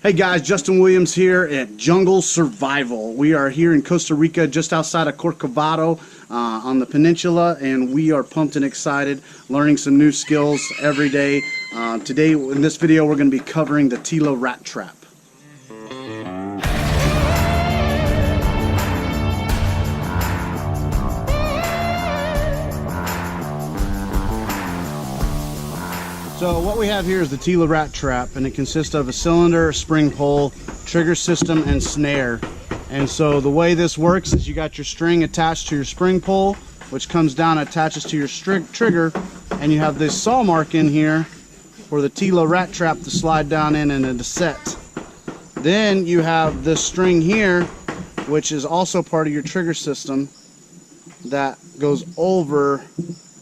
Hey guys, Justin Williams here at Jungle Survival. We are here in Costa Rica, just outside of Corcovado on the peninsula, and we are pumped and excited, learning some new skills every day. Today, in this video, we're going to be covering the Tilla Rat Trap. So what we have here is the Tilla Rat Trap, and it consists of a cylinder, spring pole, trigger system, and snare. And so the way this works is you got your string attached to your spring pole, which comes down and attaches to your trigger, and you have this saw mark in here for the Tilla Rat Trap to slide down in and into set. Then you have this string here, which is also part of your trigger system, that goes over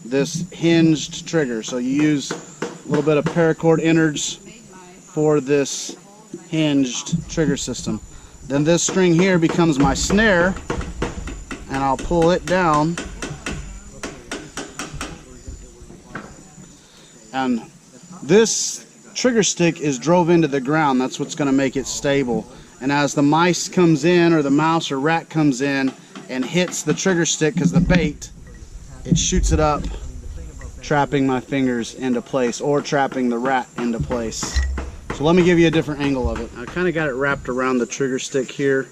this hinged trigger. So you use a little bit of paracord innards for this hinged trigger system. Then this string here becomes my snare, and I'll pull it down, and this trigger stick is drove into the ground. That's what's going to make it stable. And as the mice comes in, or the mouse or rat comes in and hits the trigger stick, because the bait, it shoots it up, trapping my fingers into place, or trapping the rat into place. So let me give you a different angle of it. I kind of got it wrapped around the trigger stick here,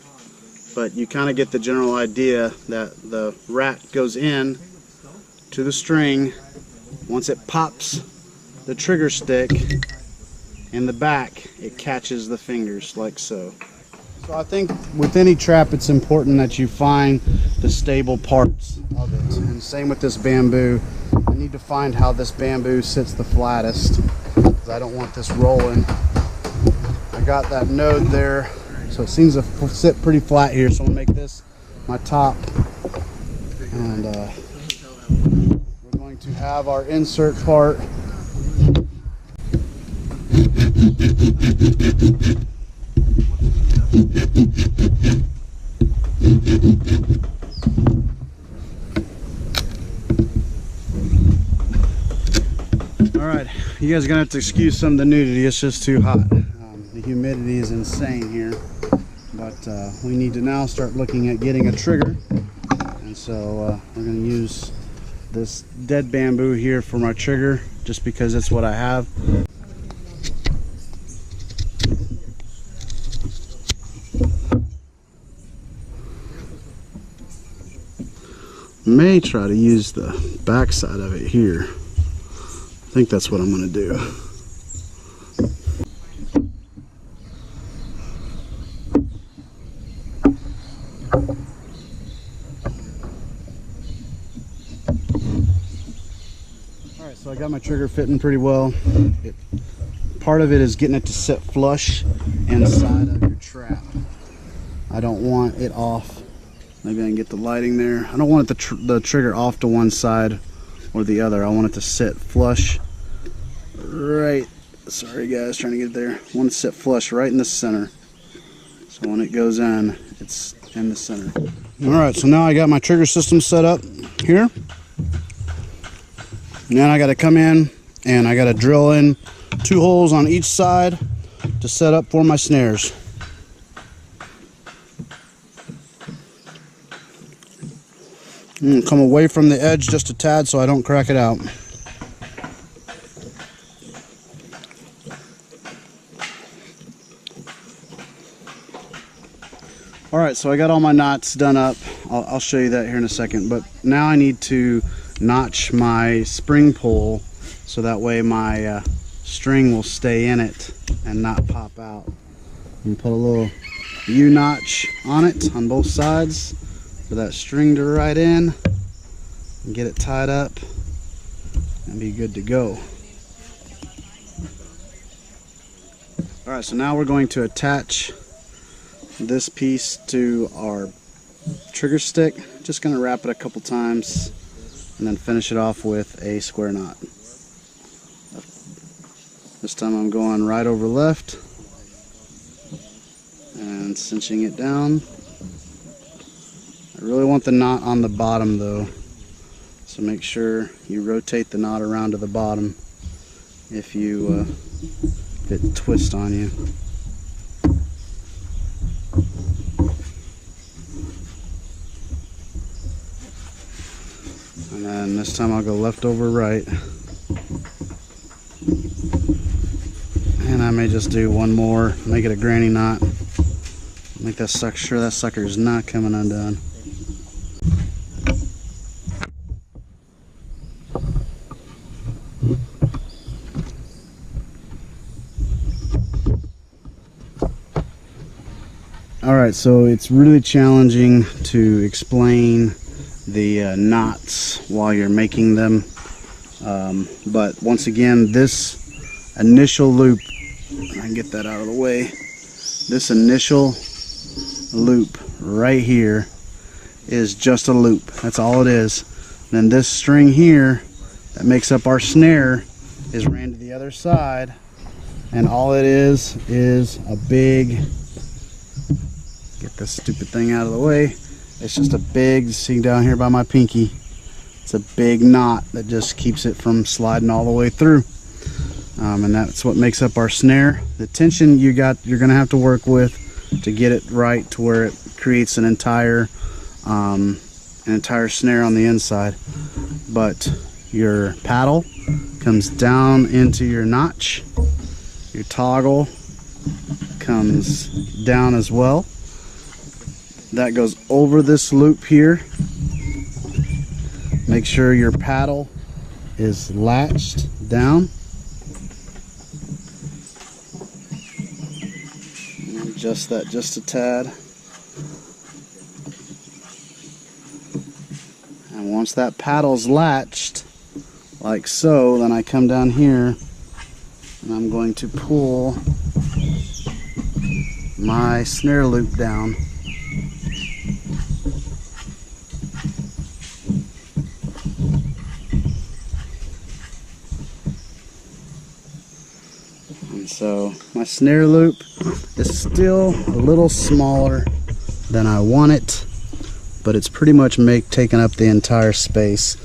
but you kind of get the general idea that the rat goes in to the string. Once it pops the trigger stick in the back, it catches the fingers like so. So I think with any trap, it's important that you find the stable parts of it. And same with this bamboo. I need to find how this bamboo sits the flattest, because I don't want this rolling. I got that node there, so it seems to sit pretty flat here. So I'm gonna make this my top, and we're going to have our insert part. Alright, you guys are going to have to excuse some of the nudity, it's just too hot. The humidity is insane here, but we need to now start looking at getting a trigger, and so we're going to use this dead bamboo here for my trigger, just because it's what I have. May try to use the back side of it here. I think that's what I'm going to do. Alright, so I got my trigger fitting pretty well. Part of it is getting it to sit flush inside of your trap. I don't want it off. Maybe I can get the lighting there. I don't want it the trigger off to one side or the other. I want it to sit flush right, sorry guys, trying to get it there. I want it to sit flush right in the center, so when it goes in, it's in the center. Alright, so now I got my trigger system set up here. Now I got to come in and I got to drill in 2 holes on each side to set up for my snares. Come away from the edge just a tad so I don't crack it out. Alright, so I got all my knots done up. I'll show you that here in a second, but now I need to notch my spring pole so that way my string will stay in it and not pop out. And put a little U-notch on it on both sides for that string to ride in, and get it tied up and be good to go. Alright, so now we're going to attach this piece to our trigger stick. Just going to wrap it a couple times and then finish it off with a square knot. This time I'm going right over left and cinching it down. I really want the knot on the bottom though, so make sure you rotate the knot around to the bottom if it twists on you. And this time I'll go left over right. And I may just do one more, make it a granny knot. Make that sure that sucker is not coming undone. Alright, so it's really challenging to explain the knots while you're making them. But once again, this initial loop, I can get that out of the way, this initial loop right here is just a loop. That's all it is. Then this string here that makes up our snare is ran to the other side, and all it is a big, get this stupid thing out of the way, it's just a big, see down here by my pinky, it's a big knot that just keeps it from sliding all the way through. And that's what makes up our snare. The tension you're gonna have to work with to get it right to where it creates an entire snare on the inside. But your paddle comes down into your notch, your toggle comes down as well. That goes over this loop here. Make sure your paddle is latched down. Adjust that just a tad. And once that paddle's latched, like so, then I come down here and I'm going to pull my snare loop down. And so my snare loop is still a little smaller than I want it, but it's pretty much taking up the entire space.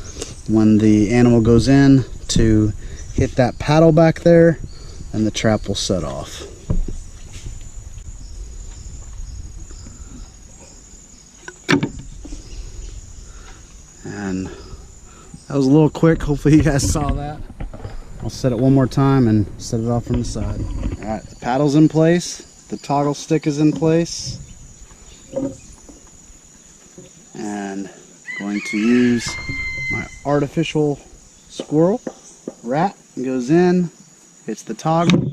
When the animal goes in to hit that paddle back there, and the trap will set off. And that was a little quick. Hopefully you guys saw that. I'll set it one more time and set it off from the side. Alright, the paddle's in place, the toggle stick is in place, and going to use my artificial squirrel. Rat goes in, hits the toggle,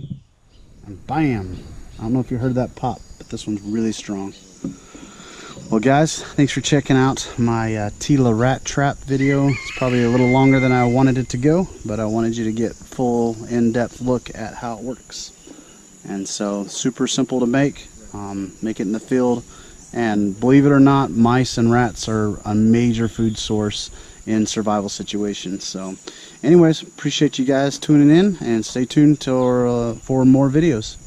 and bam! I don't know if you heard that pop, but this one's really strong. Well guys, thanks for checking out my Tilla Rat Trap video. It's probably a little longer than I wanted it to go, but I wanted you to get full in-depth look at how it works. And so, super simple to make. Make it in the field, and believe it or not, mice and rats are a major food source in survival situations. So anyways, appreciate you guys tuning in, and stay tuned for more videos.